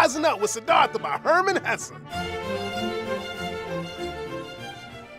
Rising Up with Siddhartha by Hermann Hesse.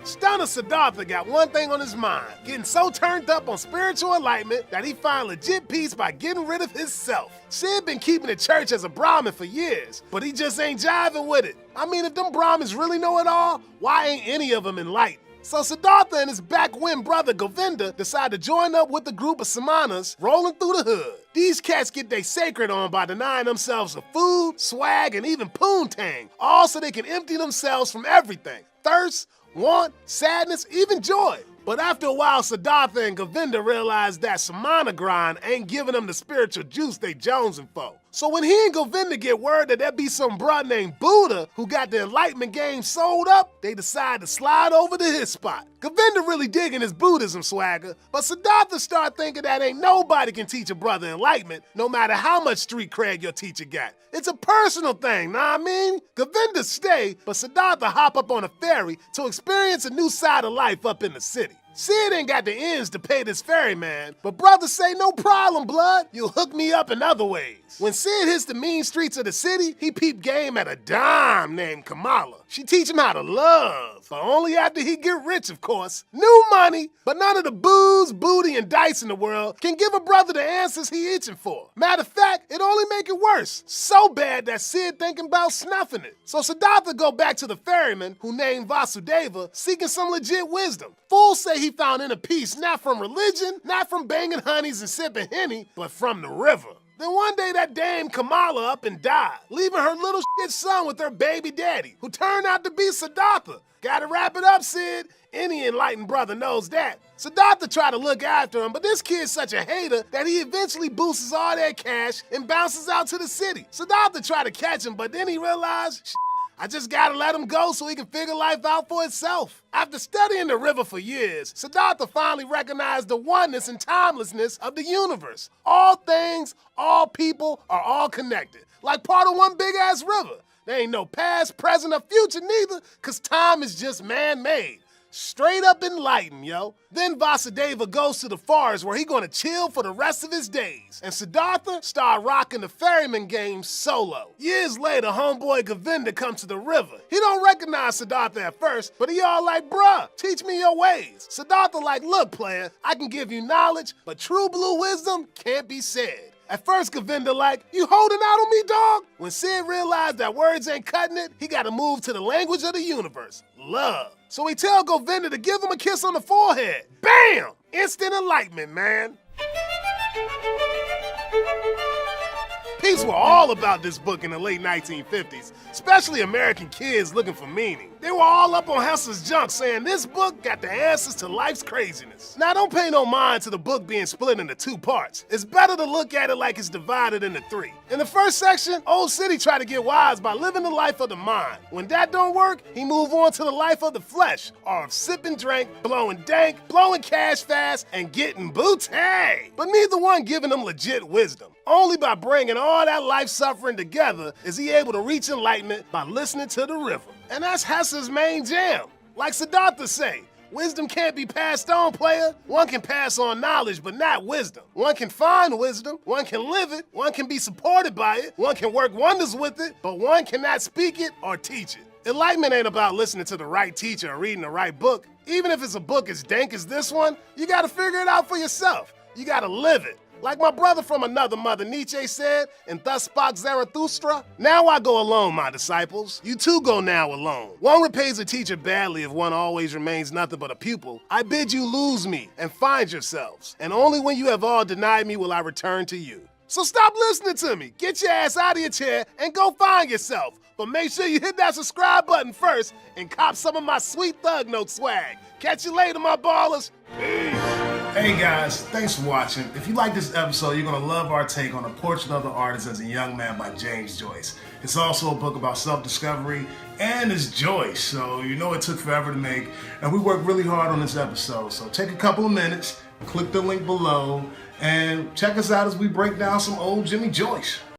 Stunner Siddhartha got one thing on his mind, getting so turned up on spiritual enlightenment that he find legit peace by getting rid of himself. Sid been keeping the church as a Brahmin for years, but he just ain't jiving with it. I mean, if them Brahmins really know it all, why ain't any of them enlightened? So Siddhartha and his backwind brother Govinda decide to join up with the group of Samanas rolling through the hood. These cats get they sacred on by denying themselves of food, swag, and even poontang, all so they can empty themselves from everything. Thirst, want, sadness, even joy. But after a while, Siddhartha and Govinda realize that Samana grind ain't giving them the spiritual juice they jonesing for. So when he and Govinda get word that there be some bruh named Buddha who got the enlightenment game sold up, they decide to slide over to his spot. Govinda really digging his Buddhism swagger, but Siddhartha start thinking that ain't nobody can teach a brother enlightenment, no matter how much street cred your teacher got. It's a personal thing, know what I mean? Govinda stay, but Siddhartha hop up on a ferry to experience a new side of life up in the city. Sid ain't got the ends to pay this ferryman, but brothers say no problem, blood. You'll hook me up in other ways. When Sid hits the mean streets of the city, he peep game at a dime named Kamala. She teach him how to love, but only after he get rich, of course. New money, but none of the booze, booty, and dice in the world can give a brother the answers he itching for. Matter of fact, it only make it worse. So bad that Sid thinking about snuffing it. So Siddhartha go back to the ferryman, who named Vasudeva, seeking some legit wisdom. Fools say he found inner peace not from religion, not from banging honeys and sipping Henny, but from the river. Then one day that dame Kamala up and died, leaving her little shit son with her baby daddy, who turned out to be Siddhartha. Gotta wrap it up, Sid. Any enlightened brother knows that. Siddhartha tried to look after him, but this kid's such a hater that he eventually boosts all that cash and bounces out to the city. Siddhartha tried to catch him, but then he realized, I just gotta let him go so he can figure life out for itself. After studying the river for years, Siddhartha finally recognized the oneness and timelessness of the universe. All things, all people are all connected, like part of one big-ass river. There ain't no past, present, or future neither, cause time is just man-made. Straight up enlightened, yo. Then Vasudeva goes to the forest where he gonna chill for the rest of his days. And Siddhartha start rocking the ferryman game solo. Years later, homeboy Govinda comes to the river. He don't recognize Siddhartha at first, but he all like, bruh, teach me your ways. Siddhartha like, look, player, I can give you knowledge, but true blue wisdom can't be said. At first, Govinda like, you holding out on me, dog? When Sid realized that words ain't cutting it, he gotta move to the language of the universe, love. So he tell Govinda to give him a kiss on the forehead. Bam! Instant enlightenment, man. Peeps were all about this book in the late 1950s, especially American kids looking for meaning. They were all up on Hesse's junk saying this book got the answers to life's craziness. Now don't pay no mind to the book being split into two parts. It's better to look at it like it's divided into three. In the first section, Old City tried to get wise by living the life of the mind. When that don't work, he move on to the life of the flesh, or of sipping drink, blowing dank, blowing cash fast, and getting booty. But neither one giving him legit wisdom. Only by bringing all that life suffering together is he able to reach enlightenment by listening to the river. And that's Hesse's main jam. Like Siddhartha say, wisdom can't be passed on, player. One can pass on knowledge, but not wisdom. One can find wisdom, one can live it, one can be supported by it, one can work wonders with it, but one cannot speak it or teach it. Enlightenment ain't about listening to the right teacher or reading the right book. Even if it's a book as dank as this one, you gotta figure it out for yourself. You gotta live it. Like my brother from another mother, Nietzsche, said, and thus spake Zarathustra, now I go alone, my disciples. You too go now alone. One repays a teacher badly if one always remains nothing but a pupil. I bid you lose me and find yourselves, and only when you have all denied me will I return to you. So stop listening to me. Get your ass out of your chair and go find yourself. But make sure you hit that subscribe button first and cop some of my sweet Thug Note swag. Catch you later, my ballers. Peace. Hey guys, thanks for watching. If you like this episode, you're gonna love our take on A Portrait of the Artist as a Young Man by James Joyce. It's also a book about self-discovery, and it's Joyce, so you know it took forever to make, and we worked really hard on this episode. So take a couple of minutes, click the link below, and check us out as we break down some old Jimmy Joyce.